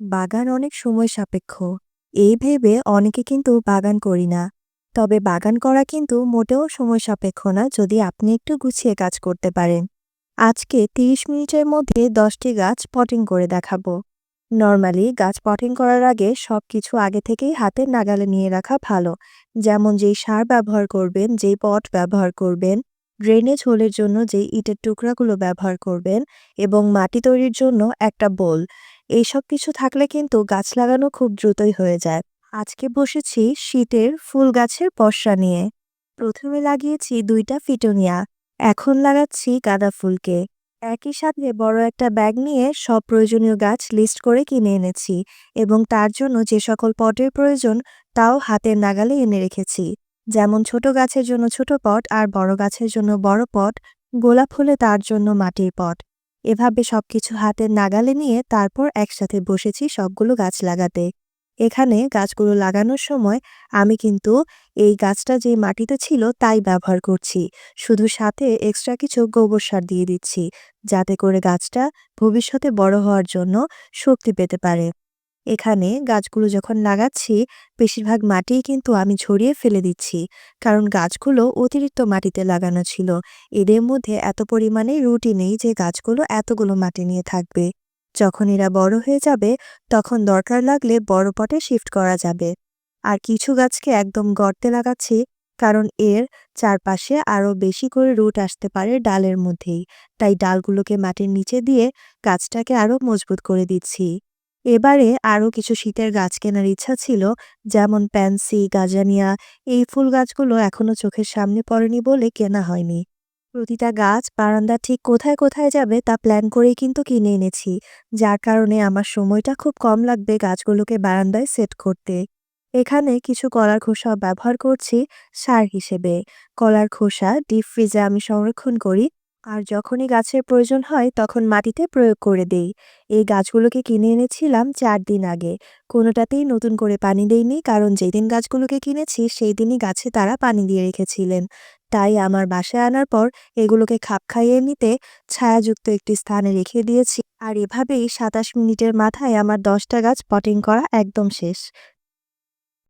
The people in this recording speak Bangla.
বাগান অনেক সময় সাপেক্ষ। এই ভেবে অনেকে কিন্তু বাগান করি না। তবে বাগান করা কিন্তু মোটেও সময় সাপেক্ষ না যদি আপনি একটু গুছিয়ে কাজ করতে পারেন। আজকে ৩০ মিনিটের মধ্যে ১০টি গাছ পটিং করে দেখাবো। নরমালি গাছ পটিং করার আগে সবকিছু আগে থেকেই হাতের নাগালে নিয়ে রাখা ভালো। যেমন যেই সার ব্যবহার করবেন, যেই পট ব্যবহার করবেন, ড্রেনেজ হোলের জন্য যেই ইটের টুকরাগুলো ব্যবহার করবেন এবং মাটি তৈরির জন্য একটা বোল। এইসব কিছু থাকলে কিন্তু গাছ লাগানো খুব দ্রুতই হয়ে যায়। আজকে বসেছি শীতের ফুল গাছের পসরা নিয়ে। প্রথমে লাগিয়েছি ২টা ফিটোনিয়া, এখন লাগাচ্ছি গাঁদা ফুলকে। একই সাথে বড় একটা ব্যাগ নিয়ে সব প্রয়োজনীয় গাছ লিস্ট করে কিনে এনেছি এবং তার জন্য যে সকল পটের প্রয়োজন তাও হাতের নাগালে এনে রেখেছি। যেমন ছোট গাছের জন্য ছোট পট আর বড় গাছের জন্য বড় পট, গোলাপ হলে তার জন্য মাটির পট। এভাবে সবকিছু হাতের নাগালে নিয়ে তারপর একসাথে বসেছি সবগুলো গাছ লাগাতে। এখানে গাছগুলো লাগানোর সময় আমি কিন্তু এই গাছটা যে মাটিতে ছিল তাই ব্যবহার করছি। শুধু সাথে এক্সট্রা কিছু গোবর সার দিয়ে দিচ্ছি, যাতে করে গাছটা ভবিষ্যতে বড় হওয়ার জন্য শক্তি পেতে পারে। এখানে গাছগুলো যখন লাগাচ্ছি, বেশিরভাগ মাটিই কিন্তু আমি ছড়িয়ে ফেলে দিচ্ছি। কারণ গাছগুলো অতিরিক্ত মাটিতে লাগানো ছিল। এদের মধ্যে এত পরিমাণে রুটই নেই যে গাছগুলো এতগুলো মাটি নিয়ে থাকবে। যখন এরা বড় হয়ে যাবে, তখন দরকার লাগলে বড় পটে শিফট করা যাবে। আর কিছু গাছকে একদম গর্তে লাগাচ্ছি, কারণ এর চারপাশে আরো বেশি করে রুট আসতে পারে ডালের মধ্যেই। তাই ডালগুলোকে মাটির নিচে দিয়ে গাছটাকে আরো মজবুত করে দিচ্ছি। এবারে আরো কিছু শীতের গাছ কেনার ইচ্ছা ছিল, যেমন প্যান্সি, গাজানিয়া। এই ফুল গাছগুলো এখনো চোখের সামনে পড়েনি বলে কেনা হয়নি। প্রতিটা গাছ বারান্দা ঠিক কোথায় কোথায় যাবে তা প্ল্যান করেই কিন্তু কিনে এনেছি, যার কারণে আমার সময়টা খুব কম লাগবে গাছগুলোকে বারান্দায় সেট করতে। এখানে কিছু কলার খোসা ব্যবহার করছি সার হিসেবে। কলার খোসা ডিপ ফ্রিজে আমি সংরক্ষণ করি, আর যখনই গাছের প্রয়োজন হয় তখন মাটিতে প্রয়োগ করে দেই। এই গাছগুলোকে কিনে এনেছিলাম ৪ দিন আগে। কোনোটাতেই নতুন করে পানি দেইনি, কারণ যেদিন গাছগুলোকে কিনেছি সেই দিনই গাছে তারা পানি দিয়ে রেখেছিলেন। তাই আমার বাসায় আনার পর এগুলোকে খাপ খাইয়ে নিতে ছায়াযুক্ত একটি স্থানে রেখে দিয়েছি। আর এভাবেই ২৭ মিনিটের মাথায় আমার ১০টা গাছ পটিং করা একদম শেষ।